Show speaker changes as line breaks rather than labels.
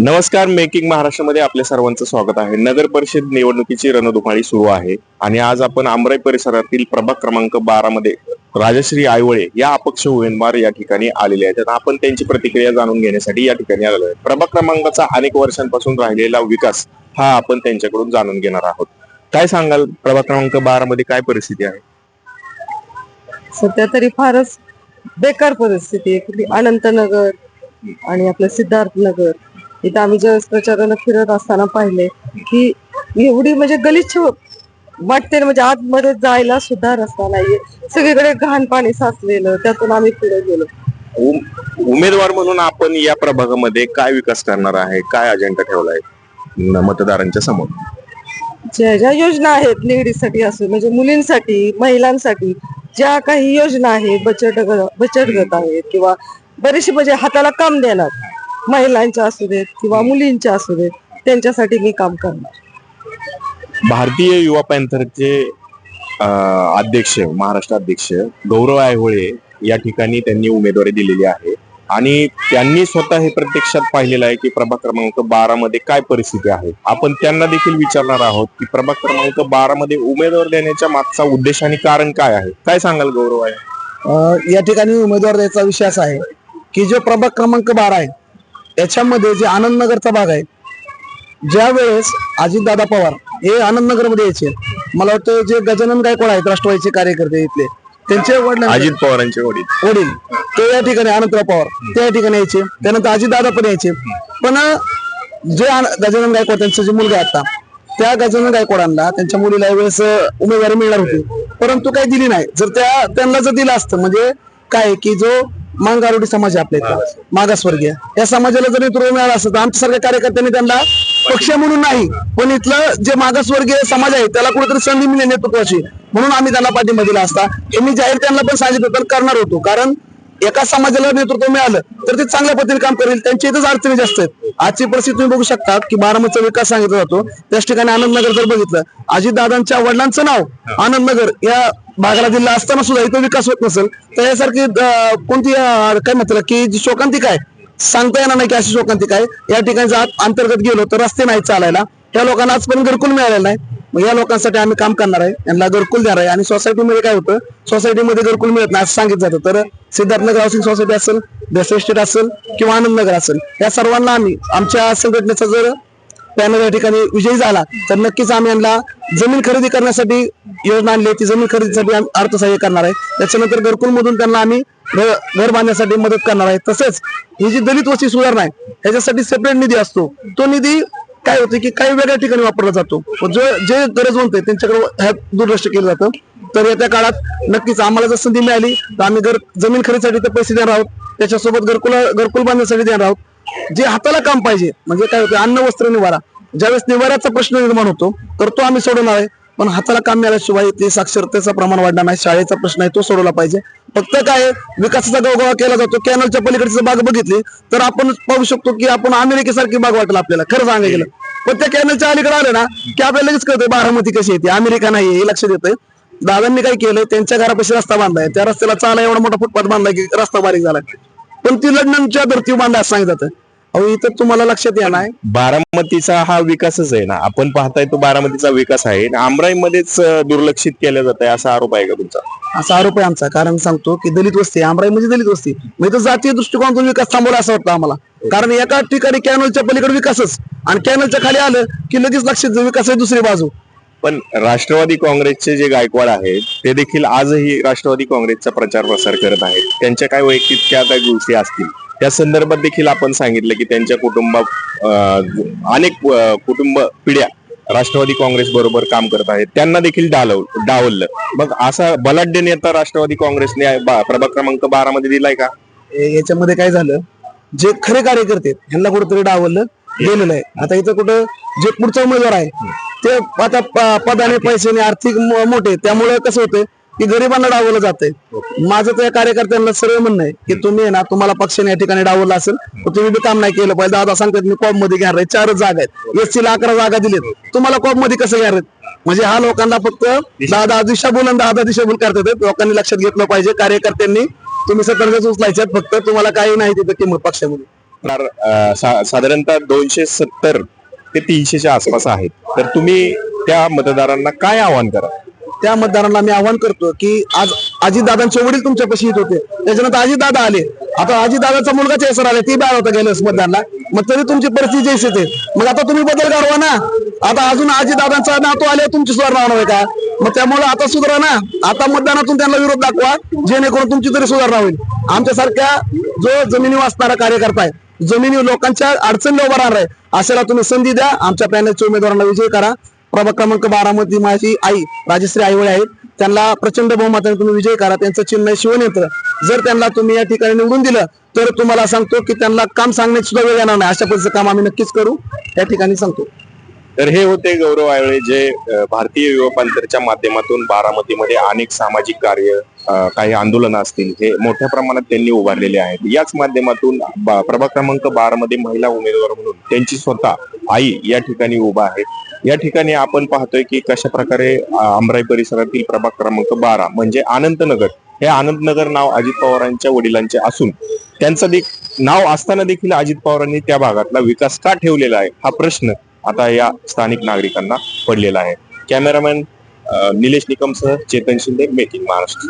नमस्कार, मेकिंग महाराष्ट्रामध्ये आपल्या सर्वांचं स्वागत आहे. नगर परिषद निवडणुकीची रणधुमाळी सुरू आहे आणि आज आपण आमराई परिसरातील प्रभाग क्रमांक 12 मध्ये राजश्री आयवळे या अपक्ष उमेदवार या ठिकाणी आलेले आहेत. आपण त्यांची प्रतिक्रिया जाणून घेण्यासाठी या ठिकाणी आलेलो आहे. प्रभाग क्रमांकाचा अनेक वर्षांपासून राहिलेला विकास हा आपण त्यांच्याकडून जाणून घेणार आहोत. काय सांगाल, प्रभाग क्रमांक 12 मध्ये काय परिस्थिती आहे?
सध्या तरी फारच बेकार परिस्थिती आहे. अनंतनगर आणि आपलं सिद्धार्थ नगर इथं आम्ही ज्यावेळेस प्रचाराला फिरत असताना पाहिले की एवढी म्हणजे गलिच्छ वाटते, म्हणजे आतमध्ये जायला सुद्धा रस्ता नाहीये. सगळीकडे घाण पाणी साचलेलं, त्यातून आम्ही पुढे गेलो.
उमेदवार म्हणून आपण या प्रभागामध्ये काय विकास करणार आहे, काय अजेंडा ठेवलाय मतदारांच्या समोर?
ज्या ज्या योजना आहेत लेडीजसाठी असो, म्हणजे मुलींसाठी, महिलांसाठी ज्या काही योजना आहेत, बचत गट आहेत किंवा बरेचसे म्हणजे हाताला काम देणार महिलांच्या असू देत किंवा मुलींच्या असू देत, त्यांच्यासाठी मी काम करणार.
भारतीय युवा पॅन्थरचे अध्यक्ष, महाराष्ट्र अध्यक्ष गौरव आयवळे या ठिकाणी त्यांनी उमेदवारी दिलेली आहे आणि त्यांनी स्वतः हे प्रत्यक्षात पाहिलेलं आहे की प्रभाग क्रमांक 12 मध्ये काय परिस्थिती आहे. आपण त्यांना देखील विचारणार आहोत की प्रभाग क्रमांक 12 मध्ये उमेदवार देण्याच्या मागचा उद्देश आणि कारण काय आहे. काय सांगाल गौरव आहे?
या ठिकाणी उमेदवार द्यायचा विषय असा आहे की जो प्रभाग क्रमांक 12 आहे याच्यामध्ये जे आनंदनगरचा भाग आहे, ज्या वेळेस अजितदादा पवार हे आनंदनगर मध्ये यायचे, मला वाटतं जे गजानन गायकवाड आहेत राष्ट्रवादीचे कार्यकर्ते इथले, त्यांचे वडील
अजित पवारांचे वडील
ते या ठिकाणी अनंतराव पवार ते या ठिकाणी यायचे. त्यानंतर अजितदादा पण यायचे. पण जे गजानन गायकवाड त्यांचा जे मुलगा आता, त्या गजानन गायकवाडांना त्यांच्या मुलीला यावेळेस उमेदवारी मिळणार होती, परंतु काही दिली नाही. जर त्यांना जर दिलं असतं, म्हणजे काय की जो मांगारोडी समाज आहे आपल्या इथला मागासवर्गीय, या समाजाला जर नेतृत्व मिळालं असतं तर आमच्यासारख्या कार्यकर्त्यांनी त्यांना पक्ष म्हणून नाही, पण इथलं जे मागासवर्गीय समाज आहे त्याला कुठेतरी संधी मिळेल नेतृत्वाची, म्हणून आम्ही त्यांना पाठिंबा दिला असता. हे मी जाहीर त्यांना पण सांगितलं होतं, करणार होतो. कारण एका समाजाला नेतृत्व मिळालं तर ते चांगल्या पद्धतीने काम करेल. त्यांच्या इथंच अडचणी जास्त आहेत. आजची परिस्थिती तुम्ही बघू शकता की बारामतीचा विकास सांगितला जातो, त्याच ठिकाणी आनंदनगर जर बघितलं, अजितदादांच्या वडिलांचं नाव आनंदनगर या भागाला दिलं असताना सुद्धा इथं विकास होत नसेल तर यासारखी कोणती काय म्हटलं की जी शोकांतिका आहे, सांगता येणार नाही की अशी शोकांतिका आहे. या ठिकाणी अंतर्गत गेलो तर रस्ते नाही चालायला, त्या लोकांना आजपर्यंत घरकुल मिळालेलं नाही. मग या लोकांसाठी आम्ही काम करणार आहे, यांना घरकुल देणार आहे. आणि सोसायटीमध्ये काय होतं, सोसायटीमध्ये घरकुल मिळत नाही असं सांगितलं जातं. तर सिद्धार्थनगर हाऊसिंग सोसायटी असेल, बेस्ट इस्टेट असेल किंवा आनंदनगर असेल, या सर्वांना आम्ही आमच्या संघटनेचा जर पॅनल या ठिकाणी विजयी झाला तर नक्कीच आम्ही यांना जमीन खरेदी करण्यासाठी योजना आणली, ती जमीन खरेदीसाठी अर्थसहाय्य करणार आहे. त्याच्यानंतर घरकुल मधून त्यांना आम्ही घर बांधण्यासाठी मदत करणार आहे. तसेच ही जी दलित वस्ती सुधारणा आहे त्याच्यासाठी सेपरेट निधी असतो, तो निधी काय होते की काही वेगळ्या ठिकाणी वापरला जातो, जे गरजवंत आहे त्यांच्याकडे दुर्लक्ष केलं जातं. तर येत्या काळात नक्कीच आम्हाला जर संधी मिळाली तर आम्ही जमीन खरेदीसाठी तर पैसे देणार आहोत, त्याच्यासोबत घरकुल बांधण्यासाठी देणार आहोत. जे हाताला काम पाहिजे, म्हणजे काय होतं, अन्न वस्त्र निवारा, ज्यावेळेस निवाऱ्याचा प्रश्न निर्माण होतो तर तो आम्ही सोडवणार आहे. पण हाताला काम मिळाल्याशिवाय ते साक्षरतेचं प्रमाण वाढणार नाही. शाळेचा प्रश्न आहे तो सोडवला पाहिजे. फक्त काय विकासाचा गवगवा केला जातो. कॅनलच्या पलीकडची बाग बघितली तर आपण पाहू शकतो की आपण अमेरिकेसारखी बाग वाटेल आपल्याला, खरं सांगायला गेलं. पण त्या कॅनलच्या अलीकडे आले ना की आपल्याला लगेच कळतंय बारामती कशी येते, अमेरिका नाही हे लक्षात येतंय. दादांनी काय केलं, त्यांच्या घरापाशी रस्ता बांधलाय, त्या रस्त्याला चाला एवढा मोठा फुटपाथ बांधलाय की रस्ता बारीक झालाय, पण ती लंडनच्या धर्तीवर बांधला असं सांगितलं जातं. अहो इथं तुम्हाला लक्षात येणार आहे,
बारामतीचा हा विकासच आहे ना, आपण पाहताय तो बारामतीचा विकास आहे. आमराईमध्येच दुर्लक्षित केलं जात आहे असा आरोप आहे का तुमचा?
असा आरोप आहे आमचा. कारण सांगतो की दलित वस्ती, आमराई म्हणजे दलित वस्ती, म्हणजे जातीय दृष्टिकोनातून विकास थांबवला असं वाटतं आम्हाला. कारण एका ठिकाणी कॅनलच्या पलीकडे विकासच, आणि कॅनलच्या खाली आलं की लगेच लक्षात विकास आहे दुसरी बाजू.
पण राष्ट्रवादी काँग्रेसचे जे गायकवाड आहेत ते देखील आजही राष्ट्रवादी काँग्रेसचा प्रचार प्रसार करत आहेत. त्यांच्या काय वैयक्तिक काही गोष्टी असतील त्या संदर्भात देखील आपण सांगितलं की त्यांच्या कुटुंबात अनेक कुटुंब पिढ्या राष्ट्रवादी काँग्रेस बरोबर काम करत आहेत, त्यांना देखील डावललं. मग असा बलाढ्य नेता राष्ट्रवादी काँग्रेसने प्रभाग क्रमांक 12 मध्ये दिलाय का?
याच्यामध्ये काय झालं, जे खरे कार्यकर्ते ह्यांना कुठेतरी डावललं गेलेलं आहे. आता इथं कुठं जे पुढचा उमेदवार आहे ते आता पदाने पैशाने आर्थिक मोठे, त्यामुळे कसं होतंय की गरिबांना डावलं जातंय. माझं तर या कार्यकर्त्यांना सर्व म्हणणं आहे की तुम्ही ना, तुम्हाला पक्षाने या ठिकाणी डावलं असेल तर तुम्ही बी काम नाही केलं पाहिजे. दादा सांगतात मी कॉप मध्ये घेणार आहे, 4 जागा आहेत, एससी ला 11 जागा दिलेत, तुम्हाला कॉप मध्ये कसं घेणार आहेत? म्हणजे हा लोकांना फक्त दादा दिशाभूल आणि दादा दिशाभूल करतात. लोकांनी लक्षात घेतलं पाहिजे, कार्यकर्त्यांनी तुम्ही सतर्कच उचलायच्यात, फक्त तुम्हाला काही नाही तिथं किंमत पक्षामध्ये.
तर साधारणतः 270 ते 300च्या आसपास आहेत. तर तुम्ही त्या मतदारांना काय आवाहन करा?
त्या मतदारांना मी आवाहन करतो की आज अजितदादांचे वडील तुमच्यापाशी येत होते, त्याच्यानंतर अजितदादा आले, आता अजितदादाचा मुलगाच यासर आले, ती बाहेर होता गेल्यास मतदानला, मग तरी तुमची परिस्थिती जैसे ते, मग आता तुम्ही बदल करवा ना. आता अजून अजितदादांचा नातू आले, तुमची सुधारणा होणार आहे का? मग त्यामुळे आता सुधारा ना, आता मतदानातून त्यांना विरोध दाखवा, जेणेकरून तुमची तरी सुधारणा होईल. आमच्यासारख्या जो जमिनीवर असणारा कार्यकर्ता आहे, जमिनी लोकांच्या अडचणी उभा राहणार आहे, अशाला तुम्ही संधी द्या. आमच्या पॅनलच्या उमेदवारांना विजय करा. प्रभाग क्रमांक 12 मध्ये माझी आई राजश्री आईवळे आहेत, त्यांना प्रचंड बहुमताने तुम्ही विजय करा. त्यांचं चिन्ह आहे शिवनेत्र. जर त्यांना तुम्ही या ठिकाणी निवडून दिलं तर तुम्हाला सांगतो की त्यांना काम सांगण्याची सुद्धा वेळ येणार नाही. अशा पद्धतीचं काम आम्ही नक्कीच करू, या ठिकाणी सांगतो.
तर हे होते गौरव आयवळे, जे भारतीय युवा पंथच्या माध्यमातून बारामतीमध्ये अनेक सामाजिक कार्य, काही आंदोलन असतील, हे मोठ्या प्रमाणात त्यांनी उभारलेले आहेत. याच माध्यमातून प्रभाग क्रमांक 12 मध्ये महिला उमेदवार म्हणून त्यांची स्वतः आई या ठिकाणी उभा आहे. या ठिकाणी आपण पाहतोय की कशा प्रकारे आमराई परिसरातील प्रभाग क्रमांक 12 म्हणजे आनंदनगर, हे आनंदनगर नाव अजित पवारांच्या वडिलांचे असून त्यांचं नाव असताना देखील अजित पवारांनी त्या भागातला विकास का ठेवलेला आहे, हा प्रश्न आता या स्थानिक नागरिकांना पडलेला आहे. कॅमेरामॅन निलेश निकमसह चेतन शिंदे, मेक इन महाराष्ट्र.